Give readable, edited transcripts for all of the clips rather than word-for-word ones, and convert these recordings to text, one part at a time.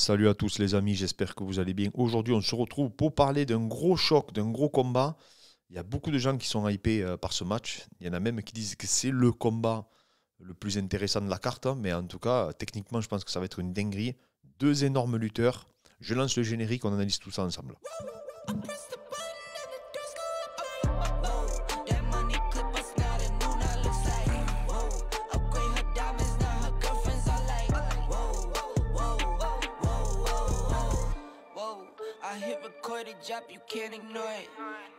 Salut à tous les amis, j'espère que vous allez bien. Aujourd'hui, on se retrouve pour parler d'un gros choc, d'un gros combat. Il y a beaucoup de gens qui sont hypés par ce match. Il y en a même qui disent que c'est le combat le plus intéressant de la carte. Mais en tout cas, techniquement, je pense que ça va être une dinguerie. Deux énormes lutteurs. Je lance le générique, on analyse tout ça ensemble. Job, you can't ignore it.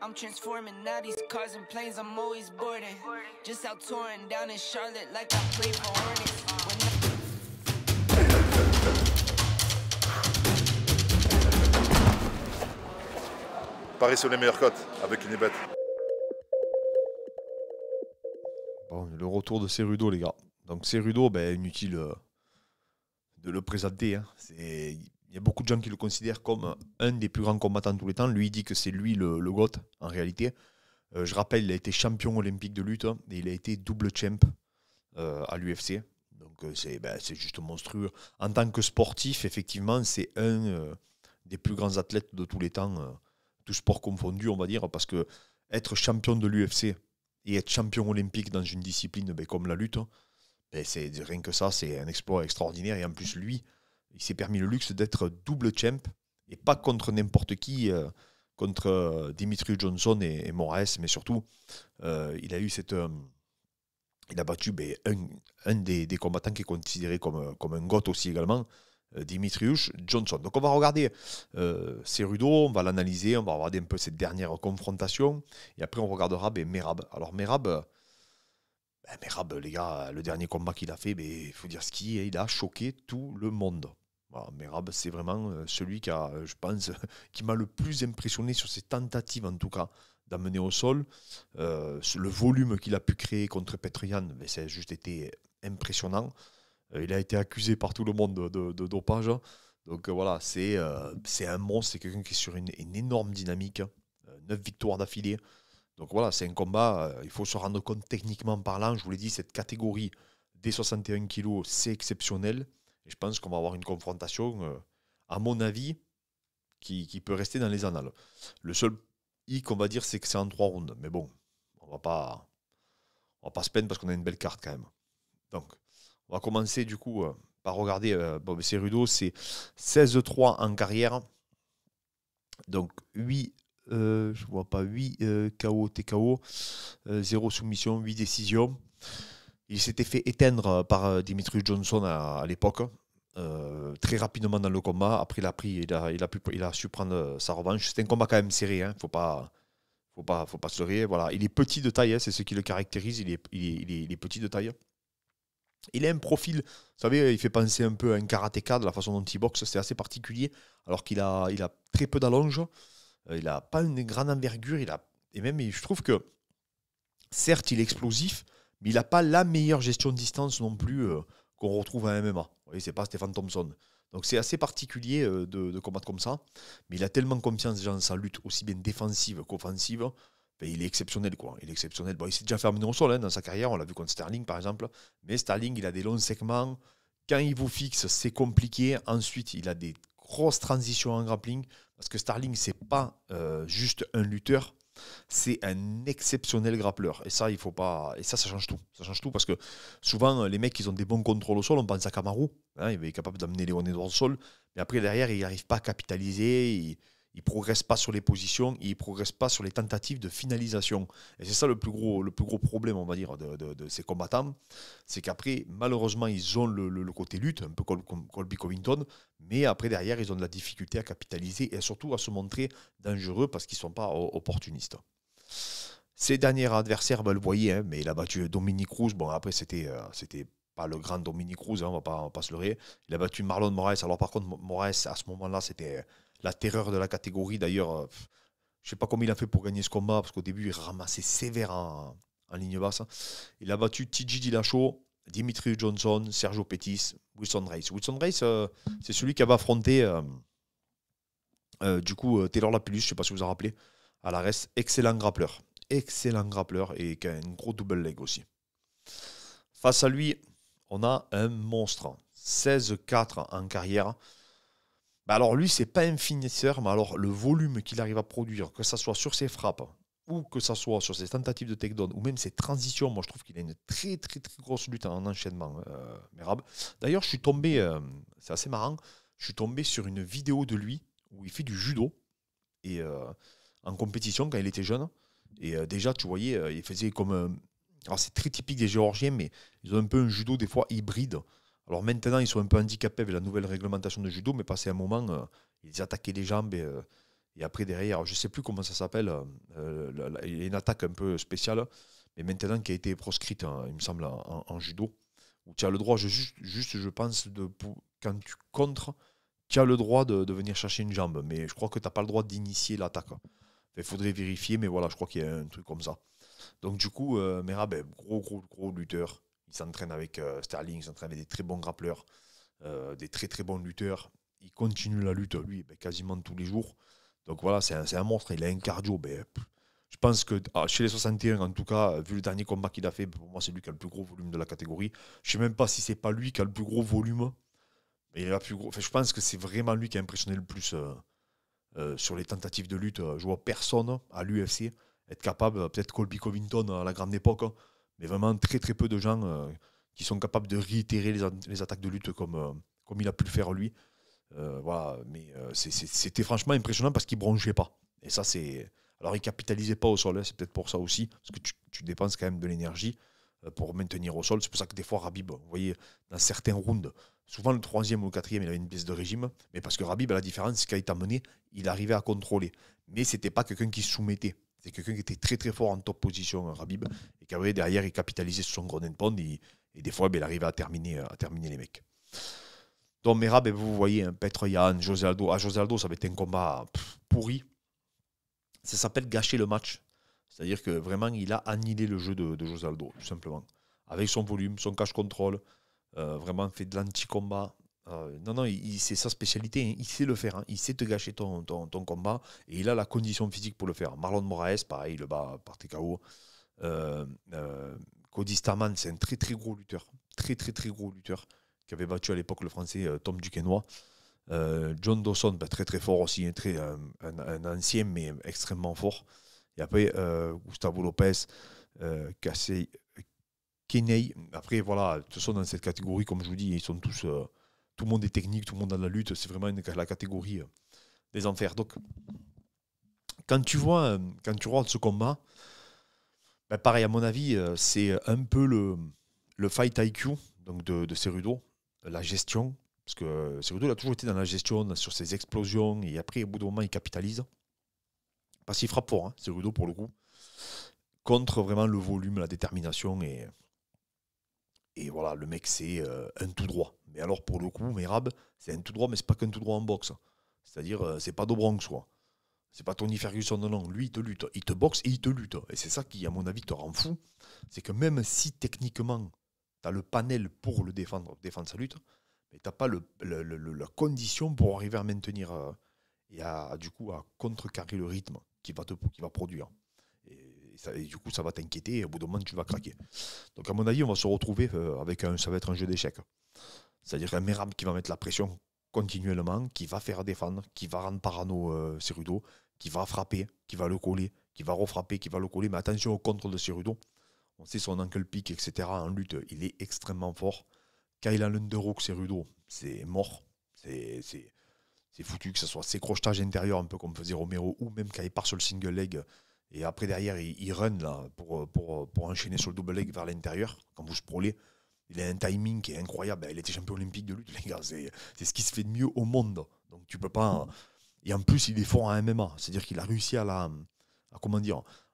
I'm transforming now these cars and planes, I'm always boarding. Just out touring down in Charlotte like I play for Hornets. Paris sur les meilleures cotes avec une bête. Bon, le retour de Cerudo, les gars. Donc Cerudo, inutile de le présenter. Hein. Il y a beaucoup de gens qui le considèrent comme un des plus grands combattants de tous les temps. Lui, il dit que c'est lui le GOAT, en réalité. Je rappelle, il a été champion olympique de lutte et il a été double champ à l'UFC. Donc c'est juste monstrueux. En tant que sportif, effectivement, c'est un des plus grands athlètes de tous les temps, tout sport confondu, on va dire, parce que être champion de l'UFC et être champion olympique dans une discipline comme la lutte, rien que ça, c'est un exploit extraordinaire. Et en plus, lui, il s'est permis le luxe d'être double champ et pas contre n'importe qui, contre Dimitri Johnson et Moraes, mais surtout, il a eu il a battu un des combattants qui est considéré comme un GOAT aussi également, Dimitrius Johnson. Donc on va regarder Cerudo, on va l'analyser, on va regarder un peu cette dernière confrontation et après on regardera Merab. Alors Merab, les gars, le dernier combat qu'il a fait, il faut dire ce qu'il est, il a choqué tout le monde. Voilà, Merab, c'est vraiment celui qui a, je pense, qui m'a le plus impressionné sur ses tentatives, en tout cas, d'amener au sol. Le volume qu'il a pu créer contre Petrian, ça a juste été impressionnant. Il a été accusé par tout le monde de dopage. Donc voilà, c'est un monstre, c'est quelqu'un qui est sur une énorme dynamique. 9 victoires d'affilée. Donc voilà, c'est un combat, il faut se rendre compte techniquement parlant. Je vous l'ai dit, cette catégorie des 61 kilos, c'est exceptionnel. Et je pense qu'on va avoir une confrontation, à mon avis, qui peut rester dans les annales. Le seul hic, on va dire, c'est que c'est en 3 rounds. Mais bon, on va pas se peindre parce qu'on a une belle carte quand même. Donc, on va commencer du coup par regarder Cerudo, c'est 16-3 en carrière. Donc 8 je vois pas 8 KO, TKO, 0 soumission, 8 décisions. Il s'était fait éteindre par Dimitri Johnson à l'époque, très rapidement dans le combat. Après, il a su prendre sa revanche. C'était un combat quand même serré, hein. Faut pas se leurrer. Voilà. Il est petit de taille, hein, c'est ce qui le caractérise. Il est petit de taille. Il a un profil, vous savez, il fait penser un peu à un karatéka de la façon dont il boxe. C'est assez particulier, alors qu'il a très peu d'allonge. Il n'a pas une grande envergure. Et même, je trouve que, certes, il est explosif, mais il n'a pas la meilleure gestion de distance non plus qu'on retrouve à MMA. Vous voyez, c'est pas Stephen Thompson. Donc c'est assez particulier de combattre comme ça. Mais il a tellement confiance déjà dans sa lutte, aussi bien défensive qu'offensive. Il est exceptionnel, quoi. Il est exceptionnel. Bon, il s'est déjà fait amener au sol dans sa carrière. On l'a vu contre Sterling, par exemple. Mais Sterling, il a des longs segments. Quand il vous fixe, c'est compliqué. Ensuite, il a des grosses transitions en grappling. Parce que Sterling, c'est pas juste un lutteur. C'est un exceptionnel grappleur. Et ça, il faut pas. Et ça change tout. Ça change tout parce que souvent, les mecs, ils ont des bons contrôles au sol. On pense à Kamaru. Hein, il est capable d'amener Léon Edwards au sol. Mais après, derrière, il n'arrive pas à capitaliser. Il ne progresse pas sur les positions, il ne progresse pas sur les tentatives de finalisation. Et c'est ça le plus gros problème, on va dire, de ces combattants. C'est qu'après, malheureusement, ils ont le côté lutte, un peu comme Colby Covington, mais après, derrière, ils ont de la difficulté à capitaliser et surtout à se montrer dangereux parce qu'ils ne sont pas opportunistes. Ses derniers adversaires, le voyez, hein, mais il a battu Dominic Cruz. Bon, après, c'était pas le grand Dominic Cruz, hein, on va pas se leurrer. Il a battu Marlon Moraes. Alors, par contre, Moraes, à ce moment-là, c'était la terreur de la catégorie. D'ailleurs, je ne sais pas comment il a fait pour gagner ce combat, parce qu'au début, il ramassait sévère en ligne basse. Il a battu TJ Dillashaw, Dimitri Johnson, Sergio Pettis, Wilson Reis. Wilson Reis, c'est celui qui avait affronté Taylor Lapillus, je ne sais pas si vous en rappelez, à la reste. Excellent grappleur et qui a un gros double leg aussi. Face à lui, on a un monstre. 16-4 en carrière. Bah alors lui, c'est pas un finisseur, mais alors le volume qu'il arrive à produire, que ça soit sur ses frappes, ou que ça soit sur ses tentatives de takedown, ou même ses transitions, moi je trouve qu'il a une très très très grosse lutte en enchaînement, Merab. D'ailleurs, je suis tombé, c'est assez marrant, je suis tombé sur une vidéo de lui où il fait du judo et en compétition quand il était jeune. Et déjà, tu voyais, il faisait comme. Alors, c'est très typique des Géorgiens, mais ils ont un peu un judo des fois hybride. Alors maintenant, ils sont un peu handicapés avec la nouvelle réglementation de judo, mais passé un moment, ils attaquaient les jambes et après derrière, je ne sais plus comment ça s'appelle, il y a une attaque un peu spéciale, mais maintenant qui a été proscrite, hein, il me semble, en judo, où tu as le droit, juste je pense, quand tu contres, tu as le droit de venir chercher une jambe, mais je crois que tu n'as pas le droit d'initier l'attaque. Il faudrait vérifier, mais voilà, je crois qu'il y a un truc comme ça. Donc du coup, Merab, gros lutteur. Il s'entraîne avec Sterling, il s'entraîne avec des très bons grappleurs, des très très bons lutteurs. Il continue la lutte, lui, quasiment tous les jours. Donc voilà, c'est un monstre, il a un cardio. Je pense que chez les 61, en tout cas, vu le dernier combat qu'il a fait, pour moi, c'est lui qui a le plus gros volume de la catégorie. Je ne sais même pas si c'est pas lui qui a le plus gros volume. Mais il a plus gros. Enfin, je pense que c'est vraiment lui qui a impressionné le plus sur les tentatives de lutte. Je vois personne à l'UFC être capable, peut-être Colby Covington à la grande époque, hein, mais vraiment très très peu de gens qui sont capables de réitérer les attaques de lutte comme il a pu le faire lui. Voilà, mais c'était franchement impressionnant parce qu'il bronchait pas. Et ça, c'est. Alors, il capitalisait pas au sol, hein, c'est peut-être pour ça aussi, parce que tu dépenses quand même de l'énergie pour maintenir au sol. C'est pour ça que des fois, Khabib, vous voyez, dans certains rounds, souvent le troisième ou le quatrième, il avait une baisse de régime, mais parce que Khabib, à la différence, c'est qu'il t'a mené, il arrivait à contrôler. Mais c'était pas quelqu'un qui se soumettait. C'est quelqu'un qui était très très fort en top position, Khabib, et qui avait derrière, il capitalisait sur son groin and pound, et des fois, il arrivait à terminer les mecs. Donc Merab, vous voyez, hein, Petr Yan, José Aldo. Ah, José Aldo, ça va être un combat pourri. Ça s'appelle gâcher le match. C'est-à-dire que vraiment, il a annihilé le jeu de José Aldo, tout simplement. Avec son volume, son cash control, vraiment fait de l'anti-combat. Non, c'est sa spécialité, hein. Il sait le faire, hein. Il sait te gâcher ton combat et il a la condition physique pour le faire. Marlon Moraes, pareil, il le bat par TKO. Cody Starman, c'est un très très gros lutteur. Très très très gros lutteur qui avait battu à l'époque le français Tom Duquesnoy. John Dawson, très très fort aussi, un ancien mais extrêmement fort. Et après, Gustavo Lopez, Casey Kenney. Après, voilà, de toute façon, dans cette catégorie, comme je vous dis, ils sont tous. Tout le monde est technique, tout le monde a de la lutte. C'est vraiment la catégorie des enfers. Donc, quand tu regardes ce combat, pareil, à mon avis, c'est un peu le fight IQ donc de Cerudo, la gestion. Parce que Cerudo, il a toujours été dans la gestion, sur ses explosions. Et après, au bout d'un moment, il capitalise. Parce qu'il frappe fort, hein, Cerudo, pour le coup. Contre vraiment le volume, la détermination. Et voilà, le mec, c'est un tout droit. Mais alors, pour le coup, Merab, c'est un tout droit, mais c'est pas qu'un tout droit en boxe. C'est-à-dire, c'est pas Dobronx, quoi. C'est pas Tony Ferguson, non. Lui, il te lutte. Il te boxe et il te lutte. Et c'est ça qui, à mon avis, te rend fou. C'est que même si, techniquement, tu as le panel pour le défendre sa lutte, mais tu n'as pas la condition pour arriver à maintenir et du coup, à contrecarrer le rythme qui va produire. Et du coup, ça va t'inquiéter et au bout d'un moment, tu vas craquer. Donc, à mon avis, on va se retrouver ça va être un jeu d'échecs. C'est-à-dire un Merab qui va mettre la pression continuellement, qui va faire défendre, qui va rendre parano Cerudo, qui va frapper, qui va le coller, qui va refrapper, qui va le coller. Mais attention au contre de Cerudo. On sait son ankle pick, etc. En lutte, il est extrêmement fort. Quand il a l'underhook Cerudo, c'est mort. C'est foutu, que ce soit ses crochetages intérieurs, un peu comme faisait Romero, ou même quand il part sur le single leg. Et après, derrière, il run là, pour enchaîner sur le double leg vers l'intérieur, quand vous sprawlez. Il a un timing qui est incroyable. Il était champion olympique de lutte, les gars. C'est ce qui se fait de mieux au monde. Donc, tu peux pas. Et en plus, il est fort en MMA. C'est-à-dire qu'il a réussi à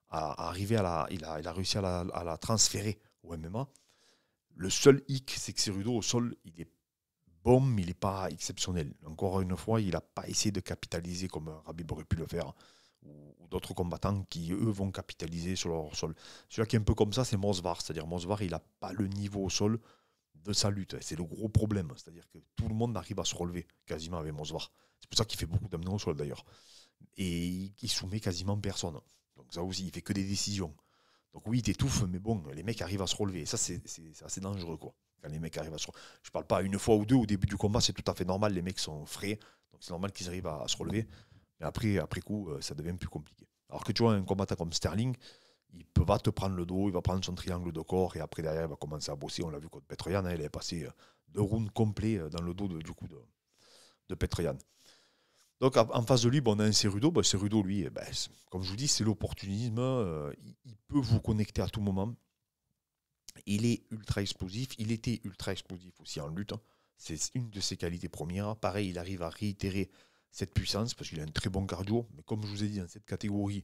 arriver il a réussi à la transférer au MMA. Le seul hic, c'est que Cerudo, au sol, il est bon, mais il n'est pas exceptionnel. Encore une fois, il n'a pas essayé de capitaliser comme Khabib aurait pu le faire, ou d'autres combattants qui, eux, vont capitaliser sur leur sol. Celui qui est un peu comme ça, c'est Mosvar. C'est-à-dire Mosvar, il n'a pas le niveau au sol de sa lutte. C'est le gros problème. C'est-à-dire que tout le monde arrive à se relever quasiment avec Mosvar. C'est pour ça qu'il fait beaucoup d'amener au sol, d'ailleurs. Et il soumet quasiment personne. Donc ça aussi, il fait que des décisions. Donc oui, il t'étouffe, mais bon, les mecs arrivent à se relever. Et ça, c'est assez dangereux, quoi. Quand les mecs arrivent à se relever. Je parle pas une fois ou deux au début du combat, c'est tout à fait normal. Les mecs sont frais. Donc c'est normal qu'ils arrivent à se relever. Mais après coup, ça devient plus compliqué. Alors que tu vois, un combattant comme Sterling, va te prendre le dos, il va prendre son triangle de corps et après derrière il va commencer à bosser. On l'a vu contre Petroyan, il avait passé 2 rounds complets dans le dos de Petroyan. Donc en face de lui, on a un Cerudo. Cerudo, lui, comme je vous dis, c'est l'opportunisme. Il peut vous connecter à tout moment. Il est ultra explosif. Il était ultra explosif aussi en lutte. C'est une de ses qualités premières. Pareil, il arrive à réitérer cette puissance parce qu'il a un très bon cardio. Mais comme je vous ai dit, dans cette catégorie,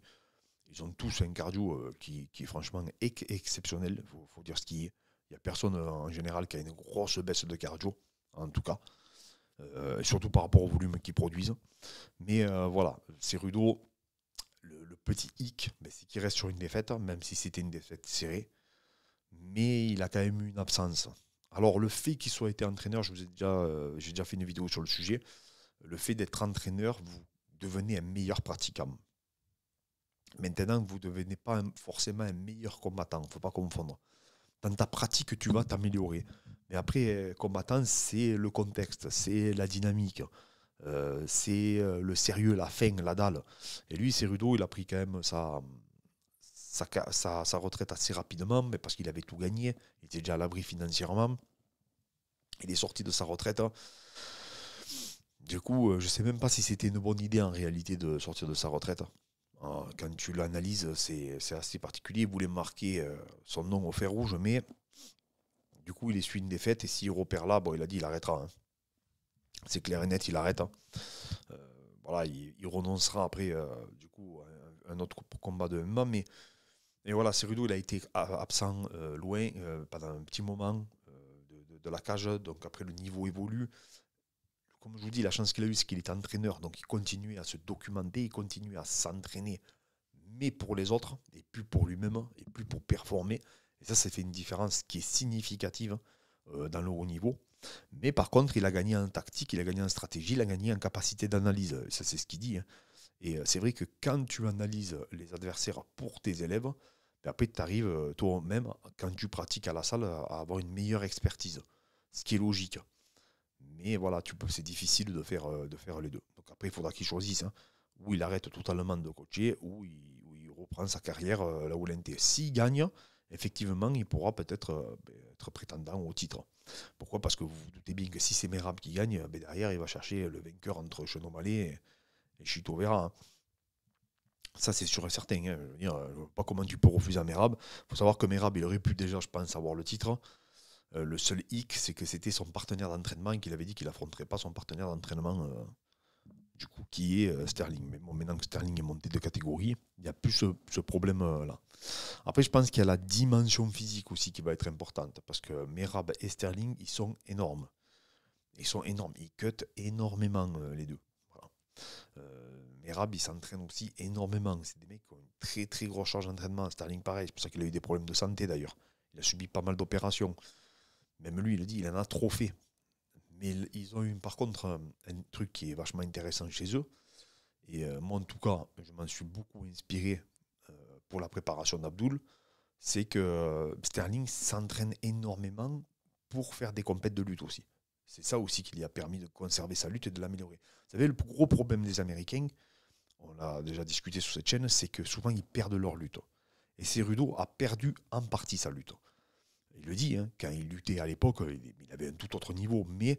ils ont tous un cardio qui est franchement exceptionnel. Il faut dire ce qui est. Il n'y a personne en général qui a une grosse baisse de cardio, en tout cas. Surtout par rapport au volume qu'ils produisent. Mais voilà, Cerudo, le petit hic, c'est qu'il reste sur une défaite, même si c'était une défaite serrée. Mais il a quand même eu une absence. Alors le fait qu'il soit été entraîneur, j'ai déjà fait une vidéo sur le sujet, le fait d'être entraîneur, vous devenez un meilleur pratiquant. Maintenant, vous ne devenez pas forcément un meilleur combattant, il ne faut pas confondre. Dans ta pratique, tu vas t'améliorer. Mais après, combattant, c'est le contexte, c'est la dynamique, c'est le sérieux, la fin, la dalle. Et lui, Cerudo, il a pris quand même sa retraite assez rapidement, mais parce qu'il avait tout gagné, il était déjà à l'abri financièrement. Il est sorti de sa retraite. Du coup, je ne sais même pas si c'était une bonne idée en réalité de sortir de sa retraite. Quand tu l'analyses, c'est assez particulier. Il voulait marquer son nom au fer rouge, mais du coup, il essuie une défaite. Et s'il repère là, il a dit il arrêtera. C'est clair et net, il arrête. Voilà, il renoncera après, du coup, à un autre combat de MMA. Mais et voilà, Cerudo, il a été absent loin pendant un petit moment de la cage. Donc après, le niveau évolue. Comme je vous dis, la chance qu'il a eue, c'est qu'il est entraîneur. Donc il continue à se documenter, il continue à s'entraîner, mais pour les autres, et plus pour lui-même, et plus pour performer. Et ça fait une différence qui est significative dans le haut niveau. Mais par contre, il a gagné en tactique, il a gagné en stratégie, il a gagné en capacité d'analyse. Ça, c'est ce qu'il dit. Et c'est vrai que quand tu analyses les adversaires pour tes élèves, après, tu arrives toi-même, quand tu pratiques à la salle, à avoir une meilleure expertise. Ce qui est logique. Mais voilà, c'est difficile de faire les deux. Donc après, il faudra qu'il choisisse. Où il arrête totalement de coacher, où il reprend sa carrière là où l'intérêt. S'il gagne, effectivement, il pourra peut-être être prétendant au titre. Pourquoi ? Parce que vous vous doutez bien que si c'est Merab qui gagne, derrière, il va chercher le vainqueur entre Chenomalé et Chito Vera. Ça, c'est sûr et certain. Je veux dire, je ne vois pas comment tu peux refuser à Merab. Il faut savoir que Merab, il aurait pu déjà, je pense, avoir le titre. Le seul hic, c'est que c'était son partenaire d'entraînement et qu'il avait dit qu'il n'affronterait pas son partenaire d'entraînement, du coup, qui est Sterling. Mais bon, maintenant que Sterling est monté de catégorie, il n'y a plus ce problème-là. Après, je pense qu'il y a la dimension physique aussi qui va être importante, parce que Merab et Sterling, ils sont énormes. Ils sont énormes. Ils cut énormément, les deux. Voilà. Merab, il s'entraîne aussi énormément. C'est des mecs qui ont une très très grosse charge d'entraînement. Sterling, pareil. C'est pour ça qu'il a eu des problèmes de santé, d'ailleurs. Il a subi pas mal d'opérations. Même lui, il le dit, il en a trop fait. Mais ils ont eu par contre un truc qui est vachement intéressant chez eux. Et moi, en tout cas, je m'en suis beaucoup inspiré pour la préparation d'Abdul. C'est que Sterling s'entraîne énormément pour faire des compètes de lutte aussi. C'est ça aussi qui lui a permis de conserver sa lutte et de l'améliorer. Vous savez, le gros problème des Américains, on l'a déjà discuté sur cette chaîne, c'est que souvent ils perdent leur lutte. Et Cerudo a perdu en partie sa lutte. Il le dit, quand il luttait à l'époque, il avait un tout autre niveau. Mais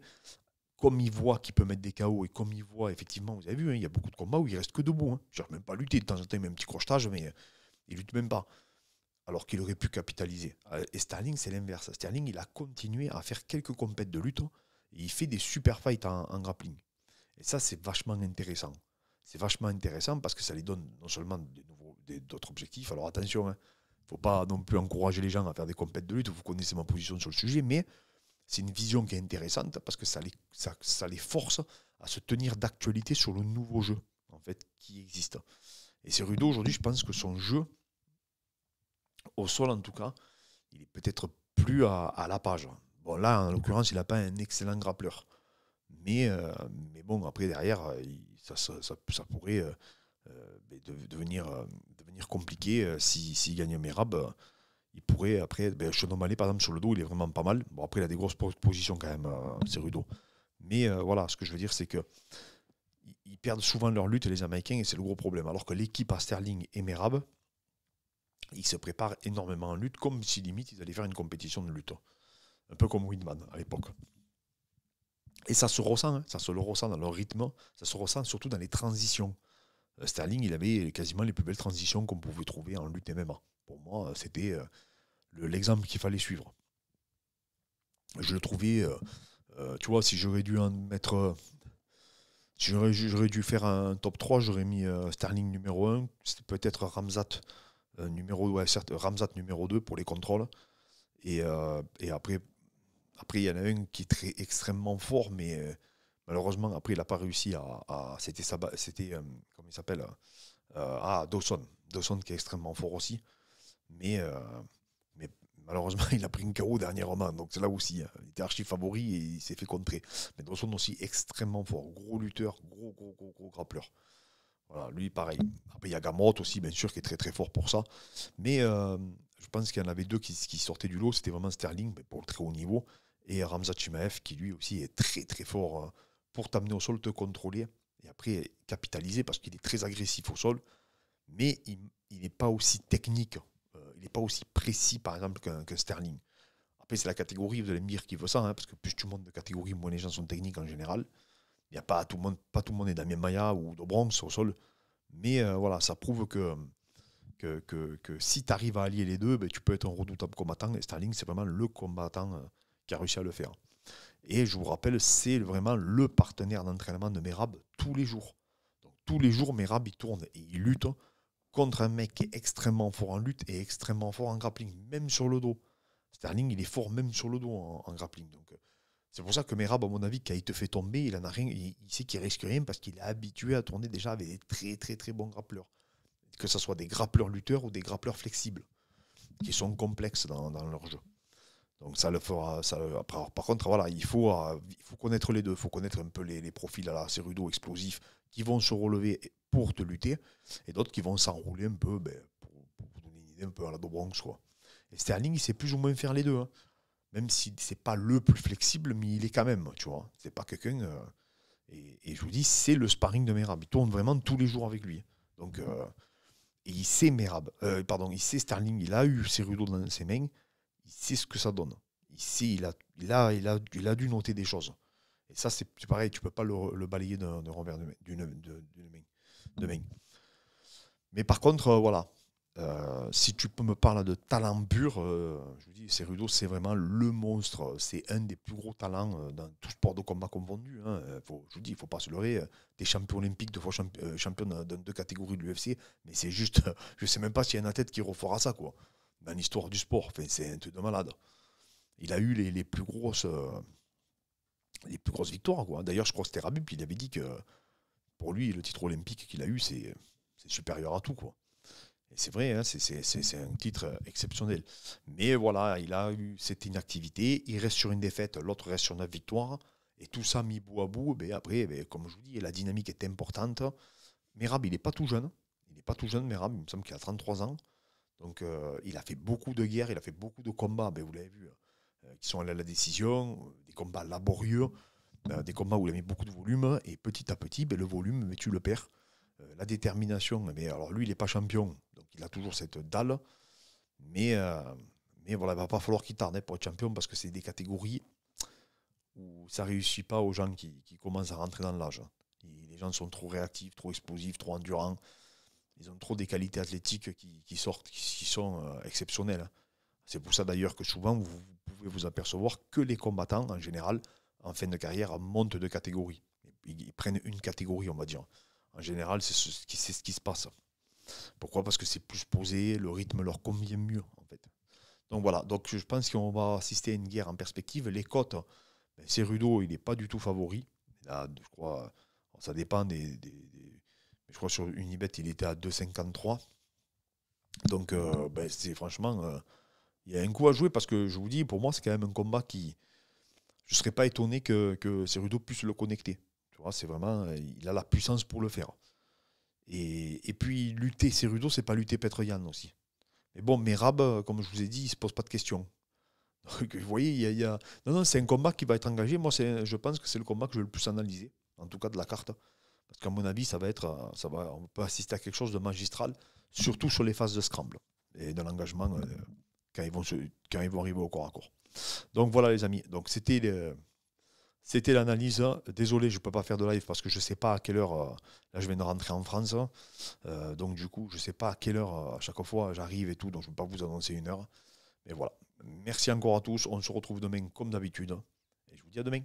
comme il voit qu'il peut mettre des KO et comme il voit, effectivement, vous avez vu, il y a beaucoup de combats où il reste que debout. Je ne cherche même pas à lutter. De temps en temps, il met un petit crochetage, mais il ne lutte même pas. Alors qu'il aurait pu capitaliser. Et Sterling, c'est l'inverse. Sterling, il a continué à faire quelques compètes de lutte et il fait des super fights en grappling. Et ça, c'est vachement intéressant. C'est vachement intéressant parce que ça lui donne non seulement d'autres objectifs. Alors attention, il ne faut pas non plus encourager les gens à faire des compètes de lutte. Vous connaissez ma position sur le sujet, mais c'est une vision qui est intéressante parce que ça les force à se tenir d'actualité sur le nouveau jeu en fait, qui existe. Et Cerudo, aujourd'hui, je pense que son jeu, au sol en tout cas, il est peut-être plus à la page. Bon, là, en l'occurrence, il n'a pas un excellent grappleur. Mais bon, après, derrière, ça pourrait devenir compliqué. S'il gagne Merab, il pourrait, après, Chenomalé, par exemple, sur le dos, il est vraiment pas mal. Bon, après, il a des grosses positions quand même, Cerudo. Mais voilà, ce que je veux dire, c'est que ils perdent souvent leur lutte, les Américains, et c'est le gros problème. Alors que l'équipe à Sterling et Merab, ils se préparent énormément en lutte, comme si limite ils allaient faire une compétition de lutte. Un peu comme Windman à l'époque. Et ça se ressent, hein, ça se le ressent dans leur rythme, ça se ressent surtout dans les transitions. Sterling, il avait quasiment les plus belles transitions qu'on pouvait trouver en lutte MMA. Pour moi, c'était l'exemple qu'il fallait suivre. Je le trouvais, tu vois, si j'aurais dû en mettre... si j'aurais dû faire un top 3, j'aurais mis Sterling numéro 1, c'était peut-être Ramzat Ramzat numéro 2 pour les contrôles. Et après, il y en a un qui est extrêmement fort, mais malheureusement, après, il n'a pas réussi à c'était comment il s'appelle Dawson. Dawson qui est extrêmement fort aussi. Mais malheureusement, il a pris une KO au dernier roman. Donc c'est là aussi, il était archi favori et il s'est fait contrer. Mais Dawson aussi extrêmement fort. Gros lutteur, gros grappleur. Voilà, lui, pareil. Après, il y a Gamrot aussi, bien sûr, qui est très très fort pour ça. Mais je pense qu'il y en avait deux qui sortaient du lot. C'était vraiment Sterling, mais pour le très haut niveau. Et Ramzat Chimaev, qui lui aussi est très très fort pour t'amener au sol, te contrôler. Et après, capitaliser parce qu'il est très agressif au sol. Mais il n'est pas aussi technique. Il n'est pas aussi précis, par exemple, qu'un Sterling. Après, c'est la catégorie, vous allez me dire qui veut ça, hein, parce que plus tu montes de catégorie, moins les gens sont techniques en général. Il n'y a pas tout le monde est Damien Maia ou de Bronx au sol. Mais voilà, ça prouve que si tu arrives à allier les deux, ben, tu peux être un redoutable combattant. Et Sterling, c'est vraiment le combattant qui a réussi à le faire. Et je vous rappelle, c'est vraiment le partenaire d'entraînement de Merab tous les jours. Donc, tous les jours, Merab, il tourne et il lutte contre un mec qui est extrêmement fort en lutte et extrêmement fort en grappling, même sur le dos. Sterling, il est fort même sur le dos en grappling. Donc, c'est pour ça que Merab, à mon avis, quand il te fait tomber, il en a rien, il sait qu'il risque rien parce qu'il est habitué à tourner déjà avec des très très très bons grappleurs. Que ce soit des grappleurs lutteurs ou des grappleurs flexibles, qui sont complexes dans leur jeu. Donc ça le fera. Par contre, voilà, il faut connaître les deux. Il faut connaître un peu les profils à la Cerudo explosifs qui vont se relever pour te lutter et d'autres qui vont s'enrouler un peu pour vous donner une idée un peu à la Dobronx, quoi. Et Sterling, il sait plus ou moins faire les deux. Hein. Même si c'est pas le plus flexible, mais il est quand même, tu vois. C'est pas quelqu'un... et je vous dis, c'est le sparring de Merab. Il tourne vraiment tous les jours avec lui. Donc... et il sait il sait Sterling, il a eu Cerudo dans ses mains, il sait ce que ça donne. Il a dû noter des choses. Et ça, c'est pareil, tu ne peux pas le balayer d'un revers de main. Mais par contre, voilà, si tu peux me parler de talent pur, je vous dis, Cerudo, c'est vraiment le monstre. C'est un des plus gros talents dans tout sport de combat confondu. Hein. Je vous dis, il ne faut pas se leurrer. T'es champion olympique, 2 fois champion dans 2 catégories de l'UFC, mais c'est juste, je ne sais même pas s'il y a un athlète qui refera ça, quoi, dans l'histoire du sport. Enfin, c'est un truc de malade. Il a eu les plus grosses victoires, quoi. D'ailleurs, je crois que c'était Rabib qui avait dit que pour lui, le titre olympique qu'il a eu, c'est supérieur à tout, quoi. Et c'est vrai, hein, c'est un titre exceptionnel. Mais voilà, il a eu cette inactivité, il reste sur une défaite, l'autre reste sur 9 victoires, et tout ça mis bout à bout, après, comme je vous dis, la dynamique est importante. Merab, il n'est pas tout jeune. Merab, il me semble qu'il a 33 ans. Donc, il a fait beaucoup de guerres, il a fait beaucoup de combats, vous l'avez vu, qui sont allés à la décision, des combats laborieux, des combats où il a mis beaucoup de volume, et petit à petit, le volume, tu le perds. La détermination, mais alors lui, il n'est pas champion, donc il a toujours cette dalle, mais voilà, il va pas falloir qu'il tarde pour être champion, parce que c'est des catégories où ça ne réussit pas aux gens qui commencent à rentrer dans l'âge. Les gens sont trop réactifs, trop explosifs, trop endurants, ils ont trop des qualités athlétiques qui sont exceptionnelles. C'est pour ça d'ailleurs que souvent, vous pouvez vous apercevoir que les combattants, en général, en fin de carrière, montent de catégorie. Ils prennent une catégorie, on va dire. En général, c'est ce qui se passe. Pourquoi ? Parce que c'est plus posé, le rythme leur convient mieux, en fait. Donc voilà, donc je pense qu'on va assister à une guerre en perspective. Les cotes, Cerudo, il n'est pas du tout favori. Là, je crois, ça dépend je crois sur Unibet, il était à 2,53. Donc, c'est franchement, il y a un coup à jouer parce que je vous dis, pour moi, c'est quand même un combat qui... Je ne serais pas étonné que Cerudo puisse le connecter. C'est vraiment, il a la puissance pour le faire. Et puis, lutter Cerudo, c'est pas lutter Petroyan aussi. Mais bon, Merab, comme je vous ai dit, il ne se pose pas de questions. Donc, vous voyez, Non, c'est un combat qui va être engagé. Moi, je pense que c'est le combat que je vais le plus analyser, en tout cas de la carte. Parce qu'à mon avis, on peut assister à quelque chose de magistral, surtout sur les phases de scramble et de l'engagement quand ils vont arriver au corps à corps. Donc voilà les amis, donc c'était l'analyse. Désolé, je ne peux pas faire de live parce que je ne sais pas à quelle heure, là je viens de rentrer en France, donc du coup je ne sais pas à quelle heure à chaque fois j'arrive et tout, donc je ne peux pas vous annoncer une heure. Mais voilà, merci encore à tous, on se retrouve demain comme d'habitude, et je vous dis à demain.